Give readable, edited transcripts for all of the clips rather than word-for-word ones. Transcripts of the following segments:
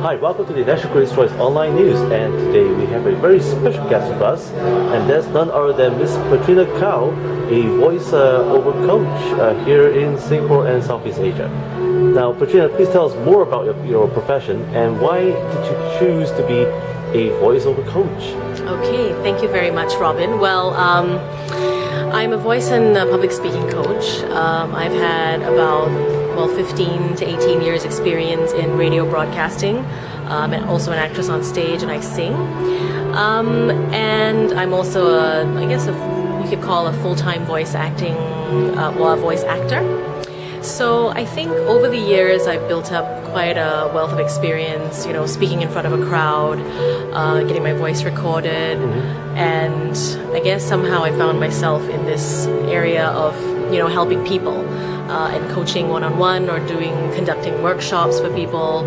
Hi, welcome to the National Critics' Choice Online News, and today we have a very special guest with us, and that's none other than Miss Petrina Kow, a voice-over coach here in Singapore and Southeast Asia. Now, Petrina, please tell us more about your profession, and why did you choose to be a voice-over coach? Okay, thank you very much, Robin. Well, I'm a voice and public speaking coach. I've had about 15 to 18 years experience in radio broadcasting. I'm also an actress on stage and I sing. And I'm also you could call a full-time voice acting, a voice actor. So I think over the years I've built up quite a wealth of experience, speaking in front of a crowd, getting my voice recorded, and I guess somehow I found myself in this area of, helping people. And coaching one-on-one or conducting workshops for people,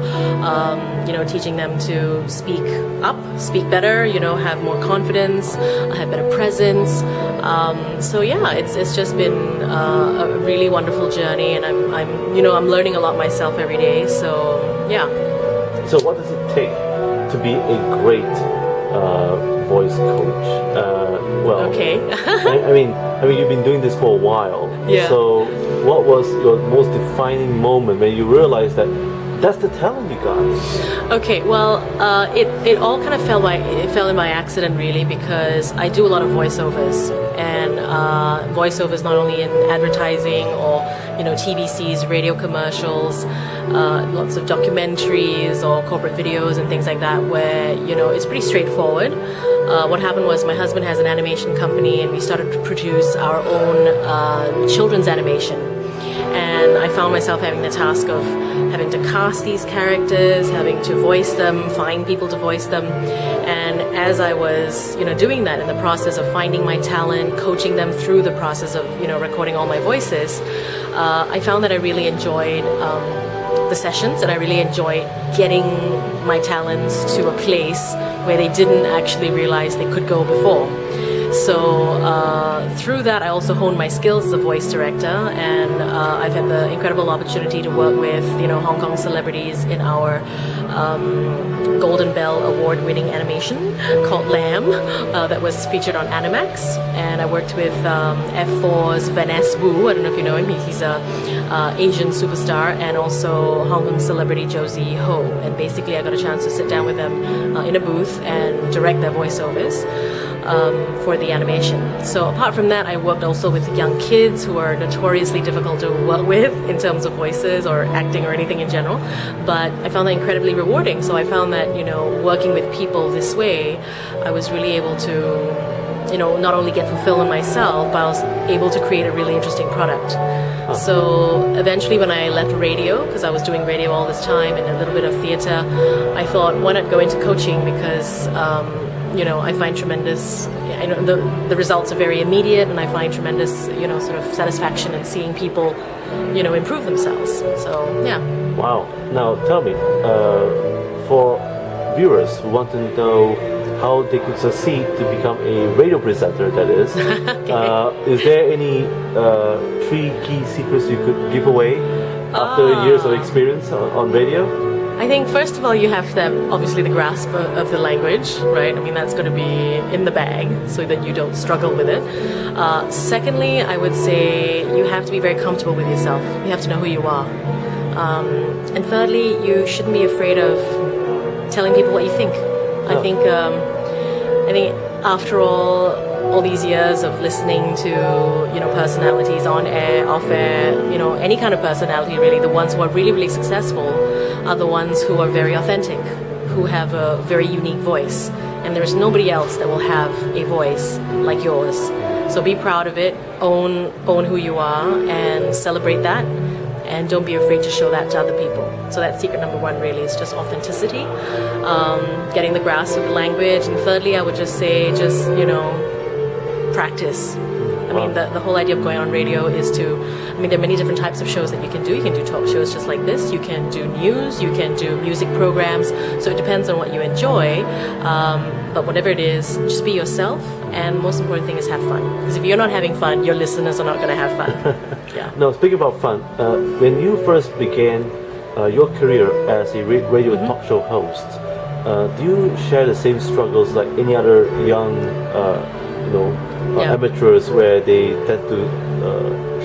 teaching them to speak up, speak better, have more confidence, have better presence. So yeah, it's just been a really wonderful journey, and I'm learning a lot myself every day. So yeah. So what does it take to be a great voice coach? Okay. I mean, you've been doing this for a while. Yeah. So what was your most defining moment when you realized that that's the talent you got? Okay, well, it all kind of fell in by accident, really, because I do a lot of voiceovers, and voiceovers not only in advertising or TVCs, radio commercials, lots of documentaries or corporate videos and things like that, where it's pretty straightforward. What happened was my husband has an animation company, and we started to produce our own children's animation. And I found myself having the task of having to cast these characters, having to voice them, find people to voice them. And as I was, doing that in the process of finding my talent, coaching them through the process of, recording all my voices, I found that I really enjoyed the sessions, and I really enjoyed getting my talents to a place where they didn't actually realize they could go before. So through that, I also honed my skills as a voice director, and I've had the incredible opportunity to work with Hong Kong celebrities in our Golden Bell award-winning animation called Lamb that was featured on Animax. And I worked with F4's Vanessa Wu. I don't know if you know him. He's a Asian superstar, and also Hong Kong celebrity Josie Ho. And basically, I got a chance to sit down with them in a booth and direct their voiceovers for the animation. So apart from that, I worked also with young kids who are notoriously difficult to work with in terms of voices or acting or anything in general, but I found that incredibly rewarding. So I found that working with people this way, I was really able to not only get fulfilled in myself, but I was able to create a really interesting product. So eventually, when I left radio, because I was doing radio all this time and a little bit of theatre, I thought, why not go into coaching? Because I find tremendous, the results are very immediate, and I find tremendous, sort of satisfaction in seeing people, improve themselves. So, yeah. Wow. Now, tell me, for viewers who want to know how they could succeed to become a radio presenter, that is, is there any 3 key secrets you could give away after years of experience on radio? I think first of all you have to have obviously the grasp of the language, right? I mean, that's going to be in the bag so that you don't struggle with it. Secondly, I would say you have to be very comfortable with yourself. You have to know who you are. And thirdly, you shouldn't be afraid of telling people what you think. I think after all these years of listening to personalities on air, off air, any kind of personality really, the ones who are really, really successful are the ones who are very authentic, who have a very unique voice, and there's nobody else that will have a voice like yours. So be proud of it, own who you are, and celebrate that, and don't be afraid to show that to other people. So that's secret number 1 really, is just authenticity, getting the grasp of the language, and thirdly I would just say practice. I mean, the whole idea of going on radio is there are many different types of shows that you can do. You can do talk shows just like this, you can do news, you can do music programs, so it depends on what you enjoy, but whatever it is, just be yourself, and most important thing is have fun, because if you're not having fun, your listeners are not going to have fun. Yeah. Now, speaking about fun, when you first began your career as a radio talk show host, do you share the same struggles like any other young, amateurs, where they tend to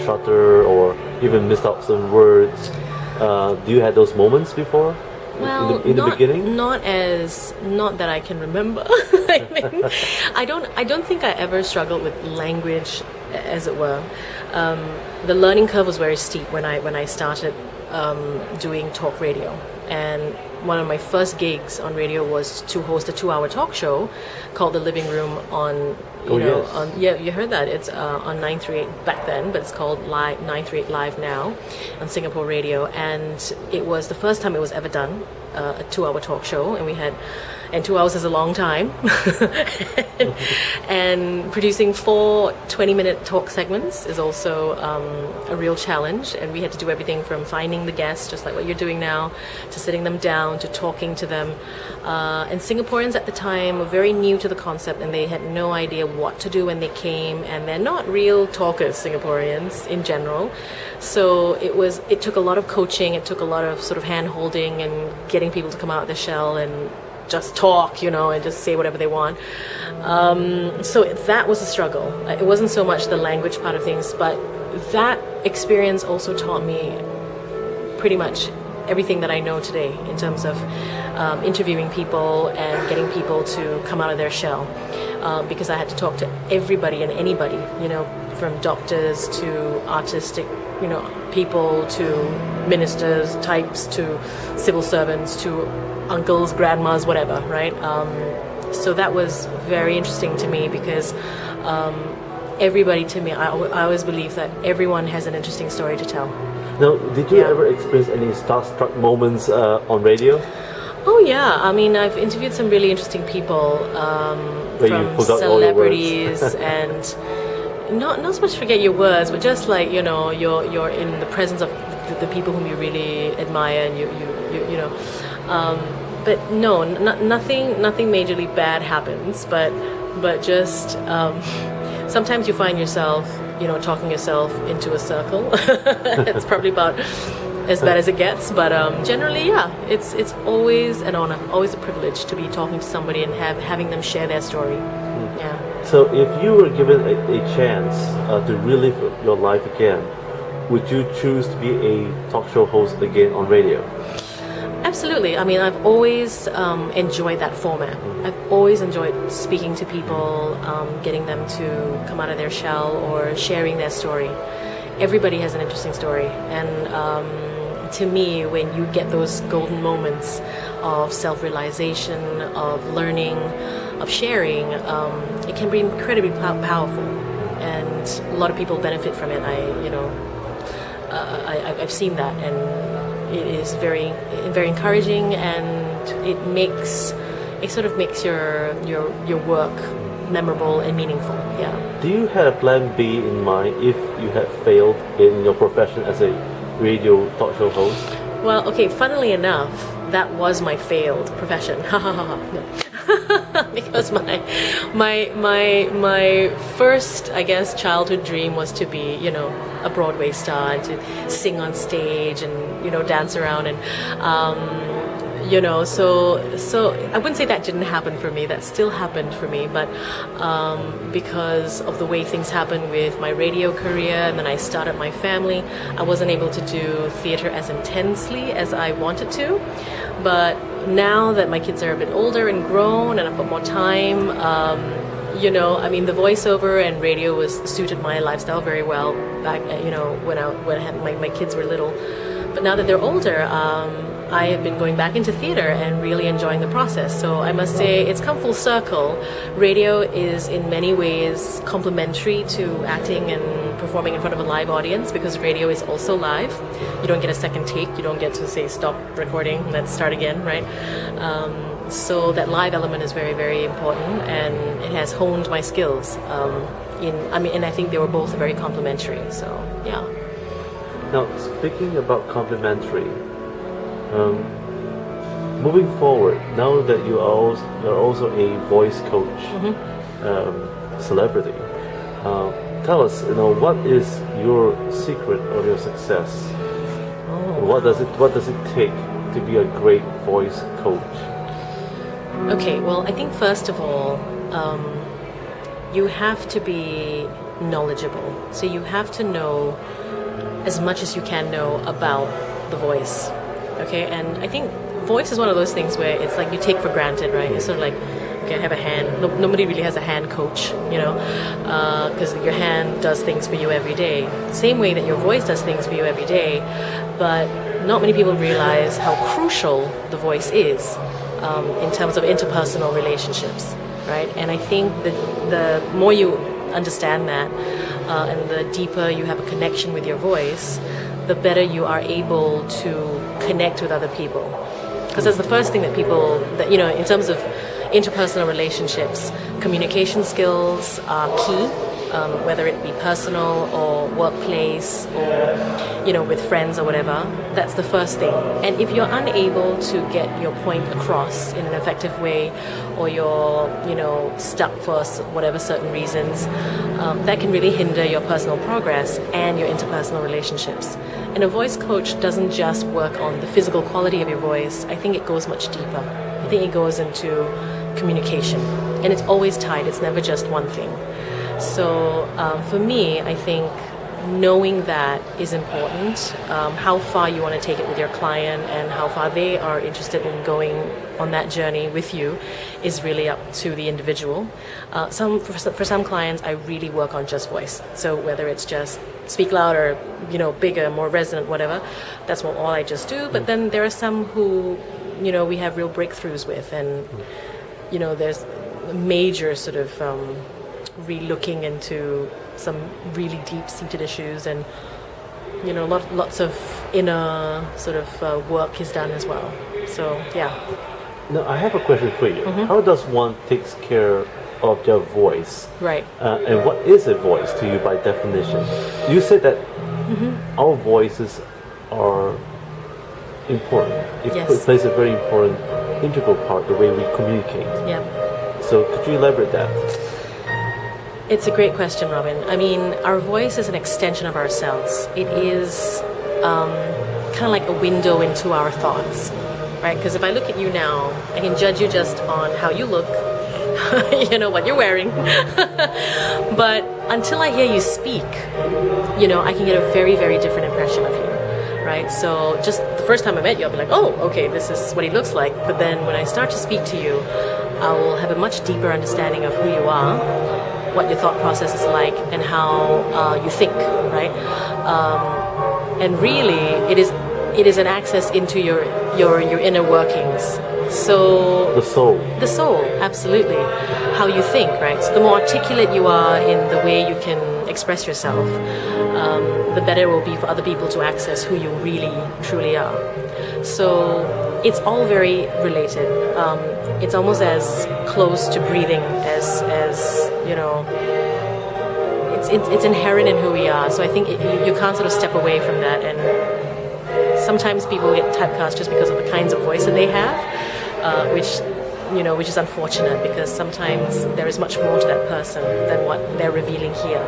stutter or even miss out some words? Do you have those moments before? Well, in the beginning? Not that I can remember. I don't think I ever struggled with language, as it were. The learning curve was very steep when I started doing talk radio, and one of my first gigs on radio was to host a 2-hour talk show called The Living Room on. You heard that. It's on 938 back then, but it's called 938 Live now on Singapore radio. And it was the first time it was ever done, a 2-hour talk show. And 2 hours is a long time. and producing 4 20-minute talk segments is also a real challenge. And we had to do everything from finding the guests, just like what you're doing now, to sitting them down, to talking to them. And Singaporeans at the time were very new to the concept, and they had no idea what to do when they came, and they're not real talkers, Singaporeans in general. So it took a lot of coaching, it took a lot of sort of hand holding and getting people to come out of their shell and just talk, and just say whatever they want. So that was a struggle. It wasn't so much the language part of things, but that experience also taught me pretty much everything that I know today in terms of interviewing people and getting people to come out of their shell, because I had to talk to everybody and anybody, from doctors to artistic, people to ministers, types to civil servants to uncles, grandmas, whatever, right? So that was very interesting to me because everybody, to me, I always believe that everyone has an interesting story to tell. Now, did you ever experience any starstruck moments on radio? Oh yeah, I mean, I've interviewed some really interesting people, from celebrities and not so much forget your words, but just like you're in the presence of the people whom you really admire, and you know. But no, nothing majorly bad happens, but just sometimes you find yourself, talking yourself into a circle. It's probably about as bad as it gets, but generally, yeah, it's always an honor, always a privilege to be talking to somebody and having them share their story. Yeah. So if you were given a chance to relive your life again, would you choose to be a talk show host again on radio? Absolutely. I mean, I've always enjoyed that format. I've always enjoyed speaking to people, getting them to come out of their shell or sharing their story. Everybody has an interesting story, and to me, when you get those golden moments of self-realization, of learning, of sharing, it can be incredibly powerful, and a lot of people benefit from it. I've seen that, and it is very, very encouraging, and it sort of makes your work memorable and meaningful. Yeah. Do you have a plan B in mind if you had failed in your profession as a radio talk show host? Well, okay, funnily enough, that was my failed profession. No. Because my first, I guess, childhood dream was to be, a Broadway star and to sing on stage and, dance around and so I wouldn't say that didn't happen for me. That still happened for me, but because of the way things happened with my radio career, and then I started my family, I wasn't able to do theatre as intensely as I wanted to. But now that my kids are a bit older and grown, and I've got more time, the voiceover and radio was suited my lifestyle very well back, when I had my kids were little. But now that they're older, I have been going back into theatre and really enjoying the process. So I must say it's come full circle. Radio is in many ways complementary to acting and performing in front of a live audience, because radio is also live. You don't get a second take. You don't get to say stop recording, let's start again, right? So that live element is very, very important, and it has honed my skills. And I think they were both very complementary. So yeah. Now, speaking about complementary, moving forward, now that you are also a voice coach, celebrity, tell us, what is your secret of your success? What does it take to be a great voice coach? Okay, well, I think first of all, you have to be knowledgeable. So you have to know as much as you can know about the voice. Okay, and I think voice is one of those things where it's like you take for granted, right? It's sort of like, okay, I have a hand. Nobody really has a hand coach, because your hand does things for you every day. Same way that your voice does things for you every day, but not many people realize how crucial the voice is in terms of interpersonal relationships, right? And I think that the more you understand that, and the deeper you have a connection with your voice, the better you are able to connect with other people. Because that's the first thing that people, in terms of interpersonal relationships, communication skills are key, whether it be personal or workplace or, with friends or whatever. That's the first thing. And if you're unable to get your point across in an effective way, or you're, stuck for whatever certain reasons, that can really hinder your personal progress and your interpersonal relationships. And a voice coach doesn't just work on the physical quality of your voice. I think it goes much deeper. I think it goes into communication. And it's always tied. It's never just one thing. So for me, I think knowing that is important. How far you want to take it with your client and how far they are interested in going on that journey with you is really up to the individual. For some clients, I really work on just voice. So whether it's just speak louder, bigger, more resonant, whatever, that's all I just do. But then there are some who, we have real breakthroughs with, and there's major sort of re-looking into some really deep-seated issues, and lots of inner sort of work is done as well. So yeah. Now I have a question for you. Mm-hmm. How does one take care of their voice? Right. And what is a voice to you by definition? You said that our voices are important. It plays a very important, integral part the way we communicate. Yeah. So could you elaborate that? It's a great question, Robin. I mean, our voice is an extension of ourselves. It is kind of like a window into our thoughts, right? Because if I look at you now, I can judge you just on how you look, what you're wearing. But until I hear you speak, I can get a very, very different impression of you, right? So just the first time I met you, I'll be like, oh, okay, this is what he looks like. But then when I start to speak to you, I will have a much deeper understanding of who you are, what your thought process is like, and how you think, right? And really, it is an access into your inner workings. So the soul, absolutely. How you think, right? So the more articulate you are in the way you can express yourself, the better it will be for other people to access who you really, truly are. So it's all very related. It's almost as close to breathing as it's inherent in who we are. So I think you can't sort of step away from that. And sometimes people get typecast just because of the kinds of voice that they have, which is unfortunate, because sometimes there is much more to that person than what they're revealing here.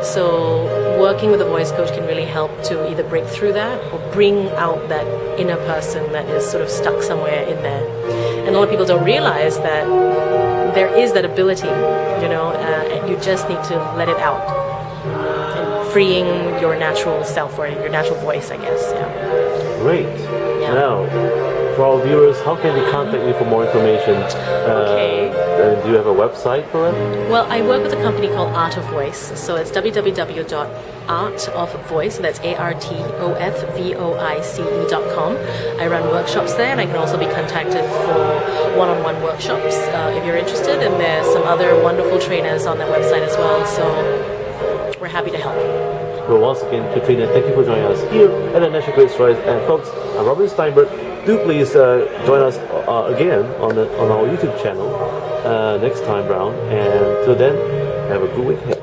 So working with a voice coach can really help to either break through that or bring out that inner person that is sort of stuck somewhere in there. And a lot of people don't realize that there is that ability, and you just need to let it out. And freeing your natural self, or your natural voice, I guess. Yeah. Great. Yeah. Now, for our viewers, how can they contact you for more information? Okay. Do you have a website for it? Well, I work with a company called Art of Voice. So it's www.artofvoice, so that's ARTOFVOICE.com. I run workshops there, and I can also be contacted for one-on-one workshops if you're interested. And there's some other wonderful trainers on that website as well. So we're happy to help. Well, once again, Petrina, thank you for joining us here at the National Great Stories. And folks, I'm Robin Stienberg. Do please join us again on our YouTube channel next time round. And till then, have a good week ahead.